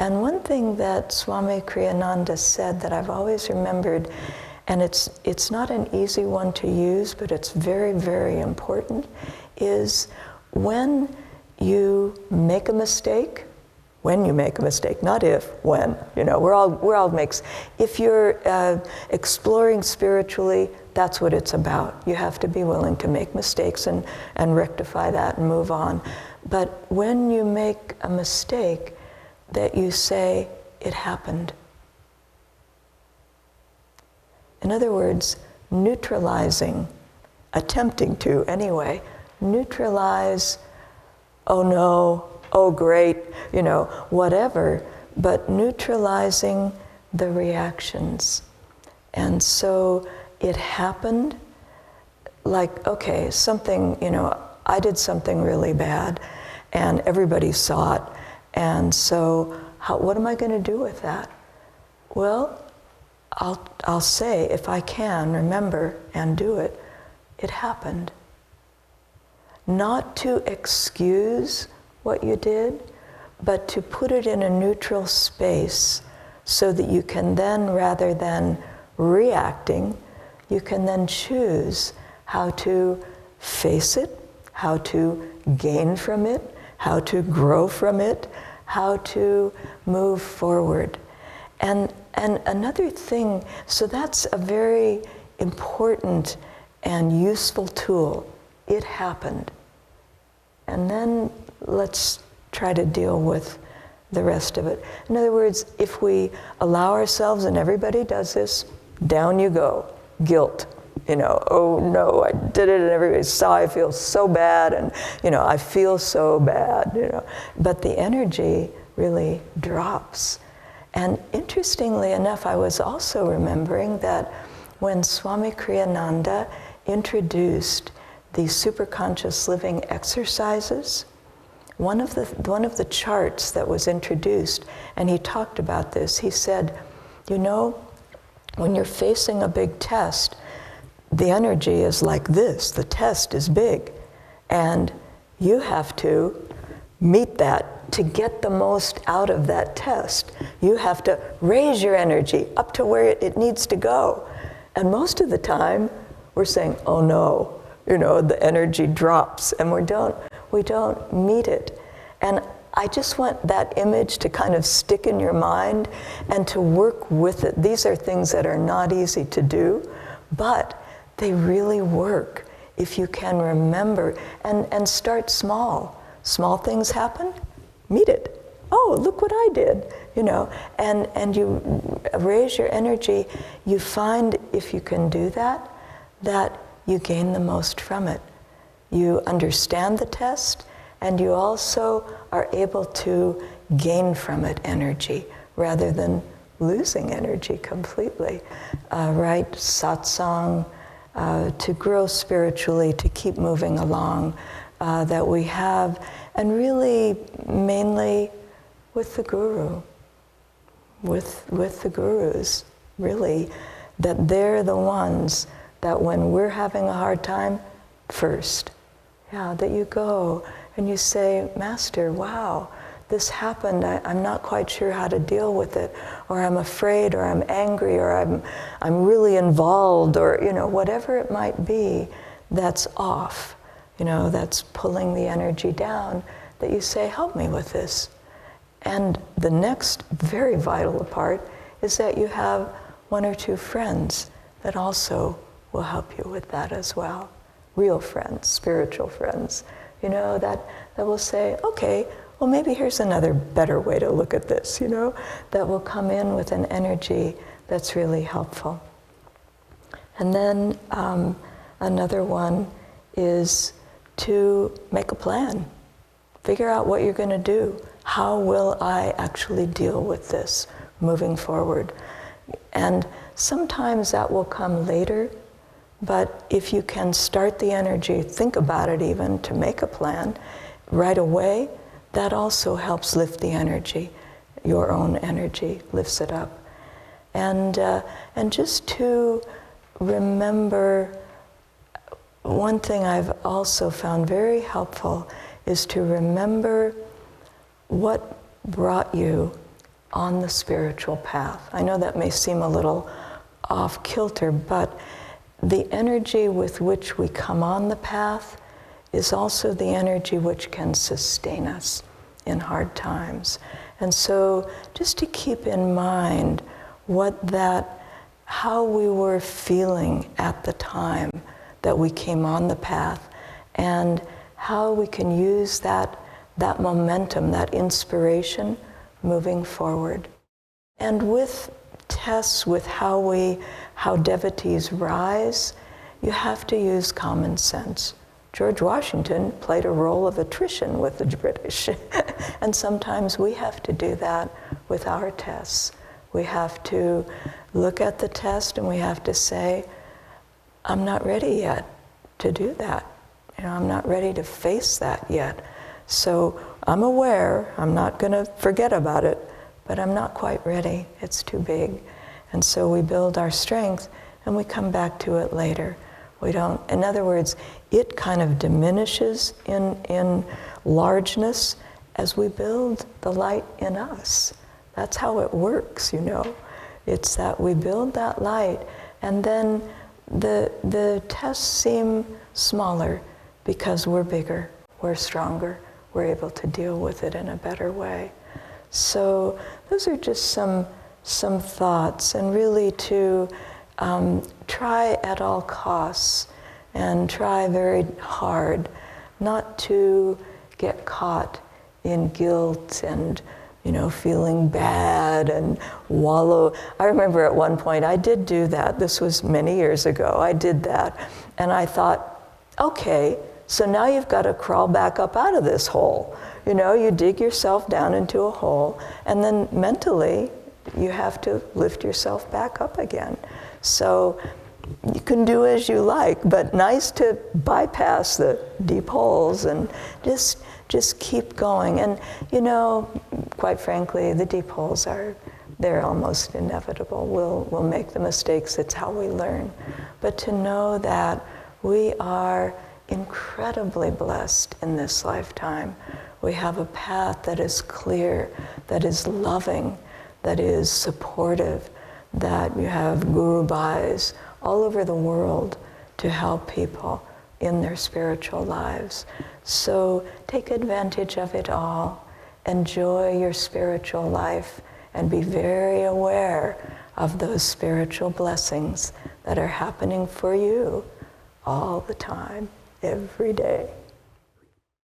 And one thing that Swami Kriyananda said that I've always remembered, and it's not an easy one to use, but it's very, very important, is when you make a mistake, not if, when, we're all makes. If you're exploring spiritually, that's what it's about. You have to be willing to make mistakes and rectify that and move on. But when you make a mistake, that you say, it happened. In other words, neutralizing, attempting to anyway, neutralize, oh no, oh great, whatever, but neutralizing the reactions. And so it happened, like, okay, something, I did something really bad and everybody saw it. And so what am I going to do with that? Well, I'll say, if I can remember and do it, it happened. Not to excuse what you did, but to put it in a neutral space so that you can then, rather than reacting, you can then choose how to face it, how to gain from it, how to grow from it, how to move forward. And another thing, so that's a very important and useful tool. It happened. And then let's try to deal with the rest of it. In other words, if we allow ourselves, and everybody does this, down you go, guilt. Oh no, I did it and everybody saw I feel so bad and, I feel so bad, But the energy really drops. And interestingly enough, I was also remembering that when Swami Kriyananda introduced the superconscious living exercises, one of the charts that was introduced, and he talked about this, he said, when you're facing a big test, the energy is like this, the test is big, and you have to meet that to get the most out of that test. You have to raise your energy up to where it needs to go. And most of the time, we're saying, oh no, the energy drops, and we don't meet it. And I just want that image to kind of stick in your mind and to work with it. These are things that are not easy to do, but they really work if you can remember and start small. Small things happen, meet it. Oh, look what I did, and you raise your energy. You find if you can do that, that you gain the most from it. You understand the test, and you also are able to gain from it energy rather than losing energy completely. Right? Satsang, to grow spiritually, to keep moving along, that we have, and really mainly with the Guru, with the Gurus, really, that they're the ones that when we're having a hard time, first, that you go and you say, Master, wow, this happened, I'm not quite sure how to deal with it, or I'm afraid, or I'm angry, or I'm really involved, or whatever it might be that's off, that's pulling the energy down, that you say, help me with this. And the next very vital part is that you have one or two friends that also will help you with that as well. Real friends, spiritual friends, that will say, okay, well, maybe here's another better way to look at this, that will come in with an energy that's really helpful. And then another one is to make a plan. Figure out what you're going to do. How will I actually deal with this moving forward? And sometimes that will come later, but if you can start the energy, think about it even, to make a plan right away, that also helps lift the energy. Your own energy lifts it up. And just to remember, one thing I've also found very helpful is to remember what brought you on the spiritual path. I know that may seem a little off kilter, but the energy with which we come on the path is also the energy which can sustain us in hard times. And so just to keep in mind how we were feeling at the time that we came on the path, and how we can use that momentum, that inspiration moving forward. And with tests, with how devotees rise, you have to use common sense. George Washington played a role of attrition with the British. And sometimes we have to do that with our tests. We have to look at the test and we have to say, I'm not ready yet to do that. I'm not ready to face that yet. So I'm aware, I'm not going to forget about it, but I'm not quite ready. It's too big. And so we build our strength and we come back to it later. We don't, in other words, it kind of diminishes in largeness as we build the light in us. That's how it works, It's that we build that light, and then the tests seem smaller because we're bigger, we're stronger, we're able to deal with it in a better way. So those are just some thoughts, and really to try at all costs and try very hard not to get caught in guilt and feeling bad and wallow. I remember at one point I did do that. This was many years ago. I did that. And I thought, okay, so now you've got to crawl back up out of this hole. You dig yourself down into a hole, and then mentally you have to lift yourself back up again. So you can do as you like, but nice to bypass the deep holes and just keep going. And quite frankly, the deep holes they're almost inevitable. We'll make the mistakes. It's how we learn. But to know that we are incredibly blessed in this lifetime. We have a path that is clear, that is loving, that is supportive, that you have guru bhais all over the world to help people in their spiritual lives. So take advantage of it all. Enjoy your spiritual life and be very aware of those spiritual blessings that are happening for you all the time, every day.